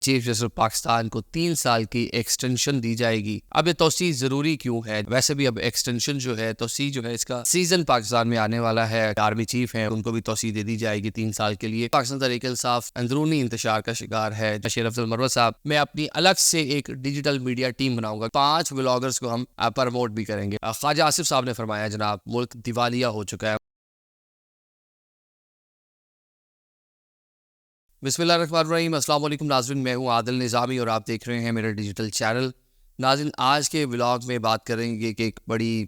Chief justice Pakistan کو 3 سال کی ایکسٹینشن دی جائے گی۔ اب یہ توسیع ضروری کیوں ہے؟ ویسے بھی اب ایکسٹینشن جو ہے، توسیع جو ہے، اس کا سیزن پاکستان میں آنے والا ہے۔ آرمی چیف ہیں، ان کو بھی توسیع دے دی جائے گی 3 سال کے لیے۔ پاکستان تحریک انصاف اندرونی انتشار کا شکار ہے۔ شیر افضل مروت صاحب، میں اپنی الگ سے ایک ڈیجیٹل میڈیا ٹیم بناؤں گا، 5 ولاگرز کو ہم پروموٹ بھی کریں گے۔ خواجہ آصف صاحب نے فرمایا جناب ملک دیوالیہ ہو چکا ہے۔ بسم اللہ الرحمن الرحیم۔ السلام علیکم ناظرین، میں ہوں عادل نظامی اور آپ دیکھ رہے ہیں میرا ڈیجیٹل چینل۔ ناظرین، آج کے ولاگ میں بات کریں گے کہ ایک بڑی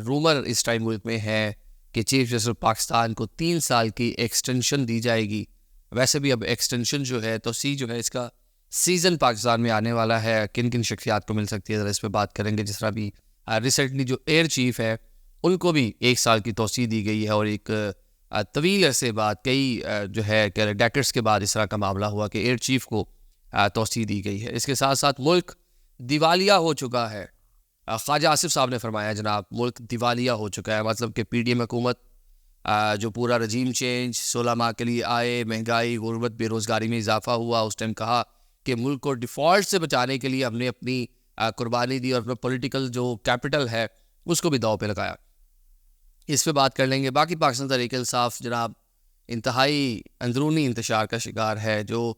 رومر اس ٹائم ملک میں ہے کہ چیف جسٹس پاکستان کو 3 سال کی ایکسٹینشن دی جائے گی۔ ویسے بھی اب ایکسٹینشن جو ہے، توسیع جو ہے، اس کا سیزن پاکستان میں آنے والا ہے۔ کن کن شخصیات کو مل سکتی ہے، ذرا اس پہ بات کریں گے۔ جس طرح بھی ریسنٹلی جو ایئر چیف ہے ان کو بھی 1 سال کی توسیع دی گئی ہے، اور ایک طویل عرصے بعد، کئی جو ہے ڈیکٹس کے بعد اس طرح کا معاملہ ہوا کہ ایئر چیف کو توسیع دی گئی ہے۔ اس کے ساتھ ساتھ ملک دیوالیہ ہو چکا ہے۔ خواجہ آصف صاحب نے فرمایا جناب ملک دیوالیہ ہو چکا ہے، مطلب کہ پی ڈی ایم حکومت جو پورا رجیم چینج 16 ماہ کے لیے آئے، مہنگائی، غربت، بے روزگاری میں اضافہ ہوا، اس ٹائم کہا کہ ملک کو ڈیفالٹ سے بچانے کے لیے ہم نے اپنی قربانی دی اور اپنا پولیٹیکل جو کیپٹل ہے اس کو بھی داؤ پہ لگایا۔ اس پہ بات کر لیں گے۔ باقی پاکستان تحریک انصاف جناب انتہائی اندرونی انتشار کا شکار ہے، جو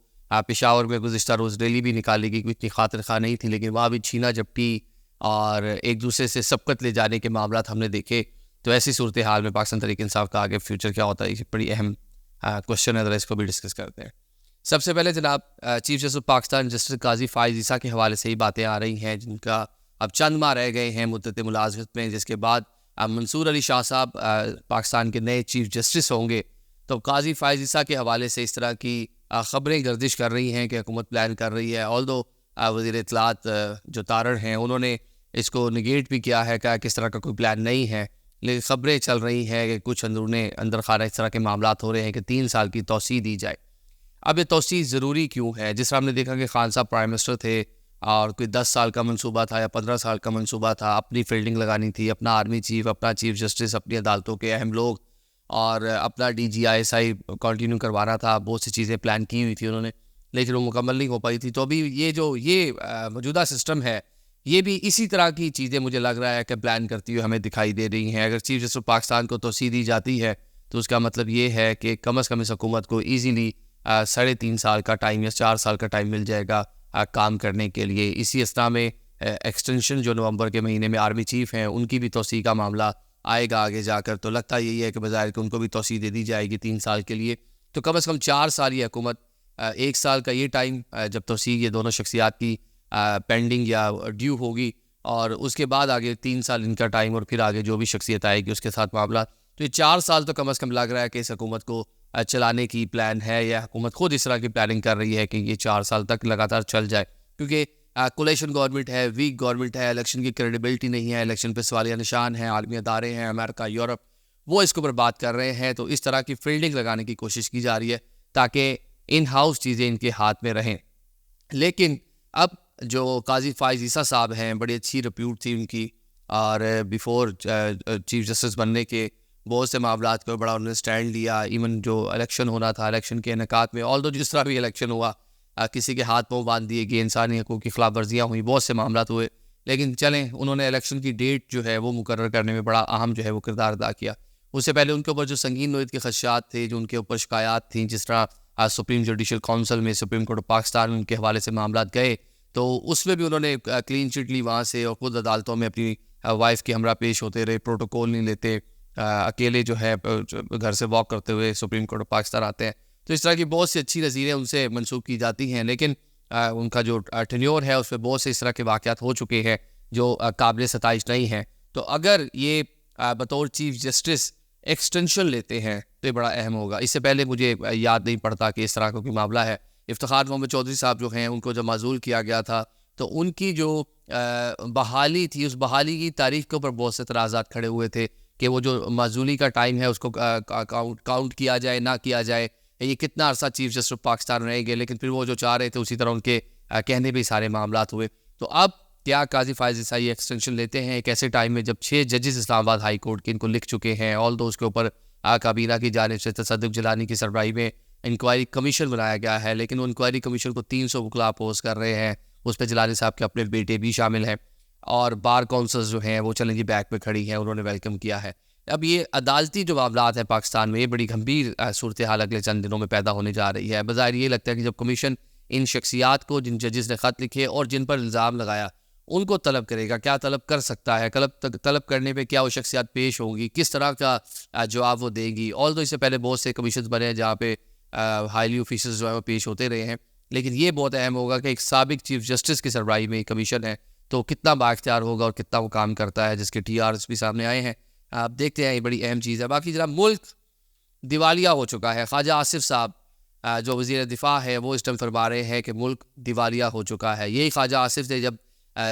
پشاور میں گزشتہ روز ریلی بھی نکالی گئی، کوئی اتنی خاطر خواہ نہیں تھی، لیکن وہاں بھی چھینا جھپٹی اور ایک دوسرے سے سبقت لے جانے کے معاملات ہم نے دیکھے۔ تو ایسی صورتحال میں پاکستان تحریک انصاف کا آگے فیوچر کیا ہوتا ہے، یہ بڑی اہم کوشچن ہے، ذرا اس کو بھی ڈسکس کرتے ہیں۔ سب سے پہلے جناب چیف جسٹس پاکستان جسٹس قاضی فائز عیسیٰ کے حوالے سے ہی باتیں آ رہی ہیں، جن کا اب چند ماہ رہ گئے ہیں مدت ملازمت میں، جس کے بعد منصور علی شاہ صاحب پاکستان کے نئے چیف جسٹس ہوں گے۔ تو قاضی فائز عیسیٰ کے حوالے سے اس طرح کی خبریں گردش کر رہی ہیں کہ حکومت پلان کر رہی ہے۔ آلدو وزیر اطلاعات جو تارڑ ہیں انہوں نے اس کو نگیٹ بھی کیا ہے، کہ کس طرح کا کوئی پلان نہیں ہے، لیکن خبریں چل رہی ہیں کہ کچھ اندر خانہ اس طرح کے معاملات ہو رہے ہیں کہ 3 سال کی توسیع دی جائے۔ اب یہ توسیع ضروری کیوں ہے؟ جس طرح ہم نے دیکھا کہ خان صاحب پرائم منسٹر تھے اور کوئی 10 سال کا منصوبہ تھا یا 15 سال کا منصوبہ تھا، اپنی فیلڈنگ لگانی تھی، اپنا آرمی چیف، اپنا چیف جسٹس، اپنی عدالتوں کے اہم لوگ، اور اپنا D G I S I continue کروانا تھا۔ بہت سی چیزیں پلان کی ہوئی تھی انہوں نے، لیکن وہ مکمل نہیں ہو پائی تھی۔ تو ابھی یہ جو موجودہ سسٹم ہے، یہ بھی اسی طرح کی چیزیں مجھے لگ رہا ہے کہ پلان کرتی ہوئی ہمیں دکھائی دے رہی ہیں۔ اگر چیف جسٹس پاکستان کو توسیع دی جاتی ہے تو اس کا مطلب یہ ہے کہ کم از کم اس حکومت کو ایزیلی 3.5 سال کا ٹائم یا 4 سال کا ٹائم مل جائے گا کام کرنے کے لیے۔ اسی اسنا میں ایکسٹینشن جو نومبر کے مہینے میں آرمی چیف ہیں ان کی بھی توسیع کا معاملہ آئے گا آگے جا کر، تو لگتا یہی ہے کہ بظاہر کہ ان کو بھی توسیع دے دی جائے گی 3 سال کے لیے۔ تو کم از کم 4 سال یہ حکومت، 1 سال کا یہ ٹائم جب توسیع یہ دونوں شخصیات کی پینڈنگ یا ڈیو ہوگی، اور اس کے بعد آگے 3 سال ان کا ٹائم، اور پھر آگے جو بھی شخصیت آئے گی اس کے ساتھ معاملات۔ تو یہ 4 سال تو کم از کم لگ رہا ہے کہ اس حکومت کو چلانے کی پلان ہے، یا حکومت خود اس طرح کی پلاننگ کر رہی ہے کہ یہ 4 سال تک لگاتار چل جائے، کیونکہ کولیشن گورنمنٹ ہے، ویک گورنمنٹ ہے، الیکشن کی کریڈیبلٹی نہیں ہے، الیکشن پہ سوالیہ نشان ہیں، عالمی ادارے ہیں، امریکہ، یورپ، وہ اس کے اوپر بات کر رہے ہیں۔ تو اس طرح کی فیلڈنگ لگانے کی کوشش کی جا رہی ہے تاکہ ان ہاؤس چیزیں ان کے ہاتھ میں رہیں۔ لیکن اب جو قاضی فائز عیسیٰ صاحب ہیں، بڑی اچھی ریپیوٹ تھی ان کی، اور بیفور چیف جسٹس بننے کے بہت سے معاملات کو بڑا انہوں نے سٹینڈ لیا۔ ایون جو الیکشن ہونا تھا، الیکشن کے انعقاد میں، آلدو جس طرح بھی الیکشن ہوا، کسی کے ہاتھ پاؤں باندھ دیے گئے، انسانی حقوق کی خلاف ورزیاں ہوئیں، بہت سے معاملات ہوئے، لیکن چلیں انہوں نے الیکشن کی ڈیٹ جو ہے وہ مقرر کرنے میں بڑا اہم جو ہے وہ کردار ادا کیا۔ اس سے پہلے ان کے اوپر جو سنگین نوعیت کے خدشات تھے، جو ان کے اوپر شکایات تھیں، جس طرح سپریم جوڈیشل کونسل میں، سپریم کورٹ آف پاکستان ان کے حوالے سے معاملات گئے، تو اس میں بھی انہوں نے کلین چٹ لی وہاں سے، اور خود عدالتوں میں اپنی وائف کے ہمراہ پیش ہوتے رہے، پروٹوکول نہیں لیتے، اکیلے جو ہے گھر سے واک کرتے ہوئے سپریم کورٹ آف پاکستان آتے ہیں۔ تو اس طرح کی بہت سی اچھی نظیریں ان سے منسوخ کی جاتی ہیں، لیکن ان کا جو ٹینیور ہے اس پہ بہت سے اس طرح کے واقعات ہو چکے ہیں جو قابل ستائش نہیں ہیں۔ تو اگر یہ بطور چیف جسٹس ایکسٹینشن لیتے ہیں تو یہ بڑا اہم ہوگا۔ اس سے پہلے مجھے یاد نہیں پڑتا کہ اس طرح کا کوئی معاملہ ہے۔ افتخار محمد چودھری صاحب جو ہیں، ان کو جب معزول کیا گیا تھا تو ان کی جو بحالی تھی، اس بحالی کی تاریخ کے اوپر بہت سے اعتراضات کھڑے ہوئے تھے کہ وہ جو معزولی کا ٹائم ہے اس کو کاؤنٹ کیا جائے نہ کیا جائے، یہ کتنا عرصہ چیف جسٹس پاکستان رہیں گے، لیکن پھر وہ جو چاہ رہے تھے اسی طرح ان کے کہنے بھی سارے معاملات ہوئے۔ تو اب کیا قاضی فائز عیسیٰ یہ ایکسٹینشن لیتے ہیں ایک ایسے ٹائم میں جب 6 ججز اسلام آباد ہائی کورٹ کے ان کو لکھ چکے ہیں، آلدو اس کے اوپر کابینہ کی جانب سے تصدق جیلانی کی سربراہی میں انکوائری کمیشن بنایا گیا ہے، لیکن وہ انکوائری کمیشن کو 300 وکلا اپوز کر رہے ہیں. اس پہ جیلانی صاحب کے اپنے بیٹے بھی شامل ہیں، اور بار کونسلز جو ہیں وہ چیلنج بیک پہ کھڑی ہیں، انہوں نے ویلکم کیا ہے. اب یہ عدالتی جو معاملات ہیں پاکستان میں، یہ بڑی گھمبیر صورتحال اگلے چند دنوں میں پیدا ہونے جا رہی ہے. بظاہر یہ لگتا ہے کہ جب کمیشن ان شخصیات کو، جن ججز نے خط لکھے اور جن پر الزام لگایا، ان کو طلب کرے گا، کیا طلب کر سکتا ہے، طلب کرنے پہ کیا وہ شخصیات پیش ہوں گی، کس طرح کا جواب وہ دیں گی. اور تو اس سے پہلے بہت سے کمیشنز بنے ہیں جہاں پہ ہائیلی آفیسرز جو ہیں وہ پیش ہوتے رہے ہیں، لیکن یہ بہت اہم ہوگا کہ ایک سابق چیف جسٹس کی سربراہی میں کمیشن ہے تو کتنا بااختیار ہوگا اور کتنا وہ کام کرتا ہے، جس کے ٹی آرز بھی سامنے آئے ہیں. آپ دیکھتے ہیں، یہ بڑی اہم چیز ہے. باقی جناب، ملک دیوالیہ ہو چکا ہے. خواجہ آصف صاحب جو وزیر دفاع ہے، وہ اس ٹائم فرما رہے ہیں کہ ملک دیوالیہ ہو چکا ہے. یہی خواجہ آصف تھے جب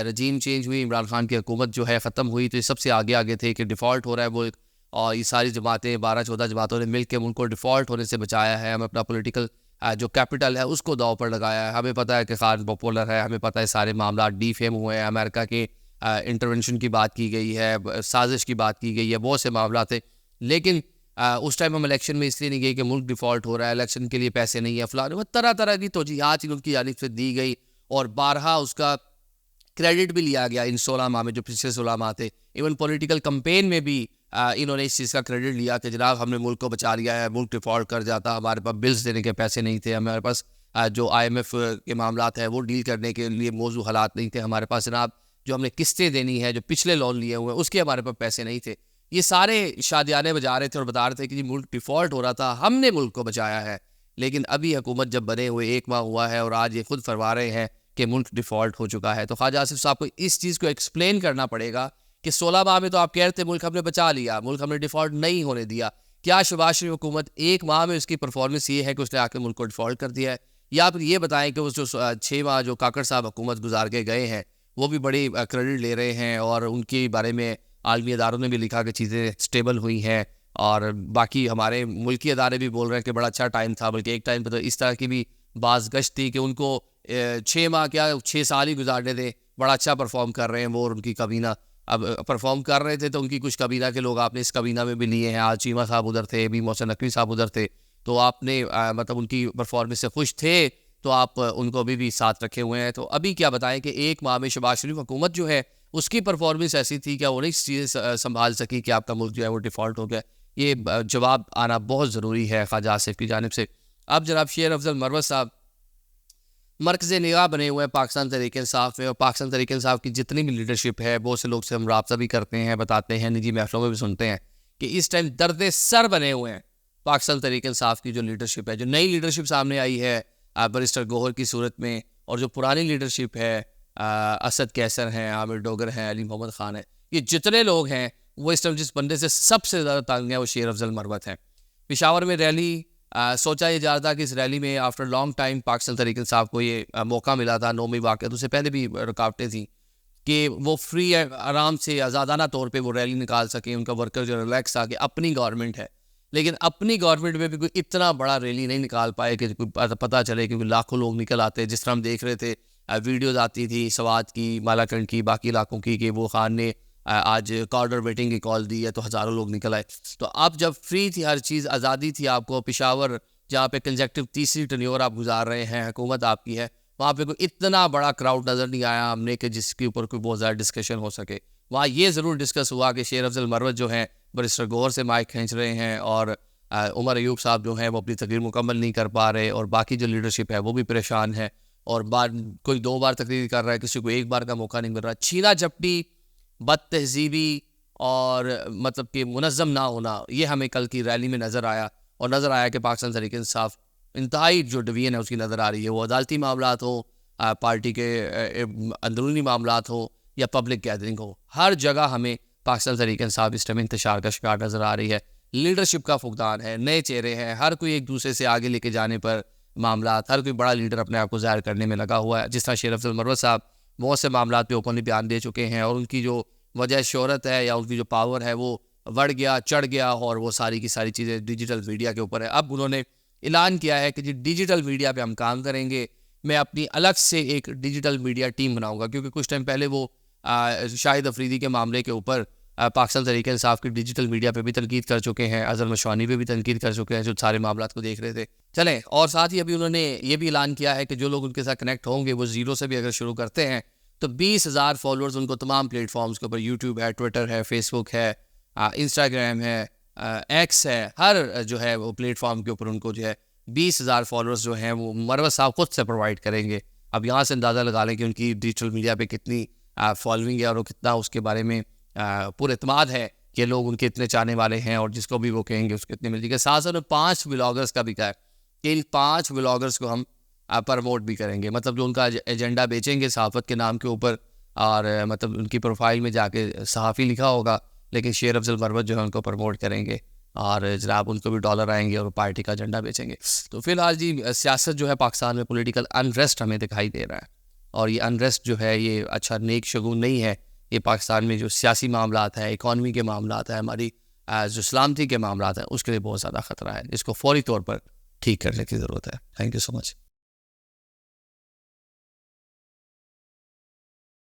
رجیم چینج ہوئی، عمران خان کی حکومت جو ہے ختم ہوئی، تو یہ سب سے آگے تھے کہ ڈیفالٹ ہو رہا ہے ملک، اور یہ ساری جماعتیں 12-14 جماعتوں نے مل کے ملک کو ڈیفالٹ ہونے سے بچایا ہے. ہم اپنا پولیٹیکل جو کیپٹل ہے اس کو داؤ پر لگایا ہے. ہمیں پتہ ہے کہ خان پاپولر ہے، ہمیں پتہ ہے سارے معاملات ڈی فیم ہوئے ہیں، امریکہ کے انٹرونشن کی بات کی گئی ہے، سازش کی بات کی گئی ہے، بہت سے معاملات ہیں. لیکن اس ٹائم ہم الیکشن میں اس لیے نہیں گئے کہ ملک ڈیفالٹ ہو رہا ہے، الیکشن کے لیے پیسے نہیں ہیں، فلاں طرح طرح کی توجیحات ان کی جانب سے دی گئی، اور بارہا اس کا کریڈٹ بھی لیا گیا ان 16 ماہ میں جو پچھلے 16 ماہ تھے. ایون پولیٹیکل کمپین میں بھی انہوں نے اس چیز کا کریڈٹ لیا کہ جناب ہم نے ملک کو بچا لیا ہے، ملک ڈیفالٹ کر جاتا، ہمارے پاس بلز دینے کے پیسے نہیں تھے، ہمارے پاس جو IMF کے معاملات ہیں وہ ڈیل کرنے کے لیے موضوع حالات نہیں تھے، ہمارے پاس جناب جو ہم نے قسطیں دینی ہے، جو پچھلے لون لیے ہوئے ہیں اس کے ہمارے پاس پیسے نہیں تھے. یہ سارے شادیانے بجا رہے تھے اور بتا رہے تھے کہ جی ملک ڈیفالٹ ہو رہا تھا، ہم نے ملک کو بچایا ہے. لیکن ابھی حکومت جب بنے ہوئے 1 ماہ ہوا ہے اور آج یہ خود فرما رہے ہیں کہ ملک ڈیفالٹ ہو چکا ہے. تو خواجہ آصف صاحب کو اس چیز کو ایکسپلین کرنا پڑے گا کہ 16 ماہ میں تو آپ کہہ رہے تھے ملک ہم نے بچا لیا، ملک ہم نے ڈیفالٹ نہیں ہونے دیا. کیا شہباز شریف حکومت 1 ماہ میں اس کی پرفارمنس یہ ہے کہ اس نے آ کے ملک کو ڈیفالٹ کر دیا ہے؟ یا پھر یہ بتائیں کہ اس جو 6 ماہ جو کاکڑ صاحب حکومت گزار کے گئے ہیں وہ بھی بڑی کریڈٹ لے رہے ہیں، اور ان کے بارے میں عالمی اداروں نے بھی لکھا کہ چیزیں سٹیبل ہوئی ہیں، اور باقی ہمارے ملکی ادارے بھی بول رہے ہیں کہ بڑا اچھا ٹائم تھا. بلکہ ایک ٹائم پہ تو اس طرح کی بھی بعض گشت تھی کہ ان کو 6 ماہ کیا 6 سال ہی گزارنے تھے، بڑا اچھا پرفارم کر رہے ہیں وہ اور ان کی کابینہ. اب پرفارم کر رہے تھے تو ان کی کچھ کابینہ کے لوگ آپ نے اس کابینہ میں بھی لیے ہیں. آج چیمہ صاحب ادھر تھے، بھی محسن نقوی صاحب ادھر تھے، تو آپ نے مطلب ان کی پرفارمنس سے خوش تھے تو آپ ان کو ابھی بھی ساتھ رکھے ہوئے ہیں. تو ابھی کیا بتائیں کہ 1 ماہ میں شہباز شریف حکومت جو ہے اس کی پرفارمنس ایسی تھی کہ وہ نہیں چیزیں سنبھال سکی کہ آپ کا ملک جو ہے وہ ڈیفالٹ ہو گیا. یہ جواب آنا بہت ضروری ہے خواجہ آصف کی جانب سے. اب جناب شیر افضل مروت صاحب مرکز نگاہ بنے ہوئے ہیں پاکستان تحریک انصاف میں، اور پاکستان تحریک انصاف کی جتنی بھی لیڈرشپ ہے، بہت سے لوگ سے ہم رابطہ بھی کرتے ہیں، بتاتے ہیں، نجی محفلوں میں بھی سنتے ہیں کہ اس ٹائم درد سر بنے ہوئے ہیں پاکستان تحریک انصاف کی جو لیڈرشپ ہے. جو نئی لیڈرشپ سامنے آئی ہے برسٹر گوہر کی صورت میں، اور جو پرانی لیڈرشپ ہے اسد کیسر ہیں، عامر ڈوگر ہیں، علی محمد خان ہیں، یہ جتنے لوگ ہیں وہ اس ٹائم جس بندے سے سب سے زیادہ تنگ ہیں وہ شیر افضل مروت ہیں. پشاور میں ریلی سوچا یہ جا رہا تھا کہ اس ریلی میں after long time Pakistan Tehreek Insaf کو یہ موقع ملا تھا. 9 مئی واقعہ تو اس سے پہلے بھی رکاوٹیں تھیں کہ وہ فری آرام سے آزادانہ طور پہ وہ ریلی نکال سکیں، ان کا ورکر جو ریلیکس آ کہ اپنی گورنمنٹ ہے. لیکن اپنی گورنمنٹ میں بھی کوئی اتنا بڑا ریلی نہیں نکال پائے کہ کوئی پتہ چلے کہ لاکھوں لوگ نکل آتے. جس طرح ہم دیکھ رہے تھے ویڈیوز آتی تھی سوات کی، مالاکنڈ کی، باقی علاقوں کی، کہ وہ خان نے آج کارڈر ویٹنگ کی کال دی ہے تو ہزاروں لوگ نکل آئے. تو اب جب فری تھی ہر چیز، آزادی تھی آپ کو، پشاور جہاں پہ کنجیکٹو تیسری ٹنیور آپ گزار رہے ہیں، حکومت آپ کی ہے، وہاں پہ کوئی اتنا بڑا کراؤڈ نظر نہیں آیا ہم نے کہ جس کے اوپر کوئی بہت زیادہ ڈسکشن ہو سکے. وہاں یہ ضرور ڈسکس ہوا کہ شیر افضل مروت جو ہیں برسٹر گوہر سے مائک کھینچ رہے ہیں، اور عمر ایوب صاحب جو ہیں وہ اپنی تقریر مکمل نہیں کر پا رہے، اور باقی جو لیڈرشپ ہے وہ بھی پریشان ہے، اور کوئی 2 بار تقریر کر رہا ہے، کسی کو 1 بار کا موقع نہیں مل رہا. چھینا جھپٹی، بد تہذیبی اور مطلب کہ منظم نہ ہونا، یہ ہمیں کل کی ریلی میں نظر آیا. اور نظر آیا کہ پاکستان تحریک انصاف انتہائی جو ڈویژن ہے اس کی نظر آ رہی ہے، وہ عدالتی معاملات ہو، پارٹی کے اندرونی معاملات ہو، یا پبلک گیدرنگ ہو، ہر جگہ ہمیں پاکستان تحریک انصاف اس ٹائم انتشار کا شکار نظر آ رہی ہے. لیڈرشپ کا فقدان ہے، نئے چہرے ہیں، ہر کوئی ایک دوسرے سے آگے لے کے جانے پر معاملات، ہر کوئی بڑا لیڈر اپنے آپ کو ظاہر کرنے میں لگا ہوا ہے. جس طرح شیر افضل مروت صاحب بہت سے معاملات پہ اوپنلی بیان دے چکے ہیں، اور ان کی جو وجہ شہرت ہے یا ان کی جو پاور ہے وہ بڑھ گیا، چڑھ گیا، اور وہ ساری کی ساری چیزیں ڈیجیٹل میڈیا کے اوپر ہے. اب انہوں نے اعلان کیا ہے کہ جی ڈیجیٹل میڈیا پہ ہم کام کریں گے، میں اپنی الگ سے ایک ڈیجیٹل میڈیا ٹیم بناؤں گا. کیونکہ کچھ ٹائم پہلے وہ شاہد افریدی کے معاملے کے اوپر پاکستان تحریک انصاف کی ڈیجیٹل میڈیا پہ بھی تنقید کر چکے ہیں, اظہر مشوانی پہ بھی تنقید کر چکے ہیں جو سارے معاملات کو دیکھ رہے تھے. چلیں, اور ساتھ ہی ابھی انہوں نے یہ بھی اعلان کیا ہے کہ جو لوگ ان کے ساتھ کنیکٹ ہوں گے وہ زیرو سے بھی اگر شروع کرتے ہیں تو 20,000 فالوورز ان کو تمام پلیٹ فارمز کے اوپر, یوٹیوب ہے, ٹویٹر ہے, فیس بک ہے, انسٹاگرام ہے, ایکس ہے, ہر جو ہے وہ پلیٹ فارم کے اوپر ان کو جو ہے 20,000 فالوورز جو ہیں وہ مروت صاحب خود سے پرووائڈ کریں گے. اب یہاں سے اندازہ لگا لیں کہ ان کی ڈیجیٹل میڈیا پہ کتنی فالوئنگ ہے اور وہ کتنا اس کے بارے میں پر اعتماد ہے کہ لوگ ان کے اتنے چاہنے والے ہیں, اور جس کو بھی وہ کہیں گے اس کو اتنے مل جائے گا. ساتھ ساتھ 5 ولاگرز کا بھی کہا ہے کہ ان 5 ولاگرز کو ہم پروموٹ بھی کریں گے, مطلب جو ان کا ایجنڈا بیچیں گے صحافت کے نام کے اوپر, اور مطلب ان کی پروفائل میں جا کے صحافی لکھا ہوگا لیکن شیر افضل مروت جو ہے ان کو پروموٹ کریں گے, اور جناب ان کو بھی ڈالر آئیں گے اور پارٹی کا ایجنڈا بیچیں گے. تو فی الحال جی سیاست جو ہے پاکستان میں پولیٹیکل انریسٹ ہمیں دکھائی دے رہا ہے, اور یہ انریسٹ جو ہے یہ اچھا نیک شگون نہیں ہے. یہ پاکستان میں جو سیاسی معاملات ہیں, اکانومی کے معاملات ہیں, ہماری جو سلامتی کے معاملات ہیں, اس کے لیے بہت زیادہ خطرہ ہے, اس کو فوری طور پر ٹھیک کرنے کی ضرورت ہے. Thank you so much.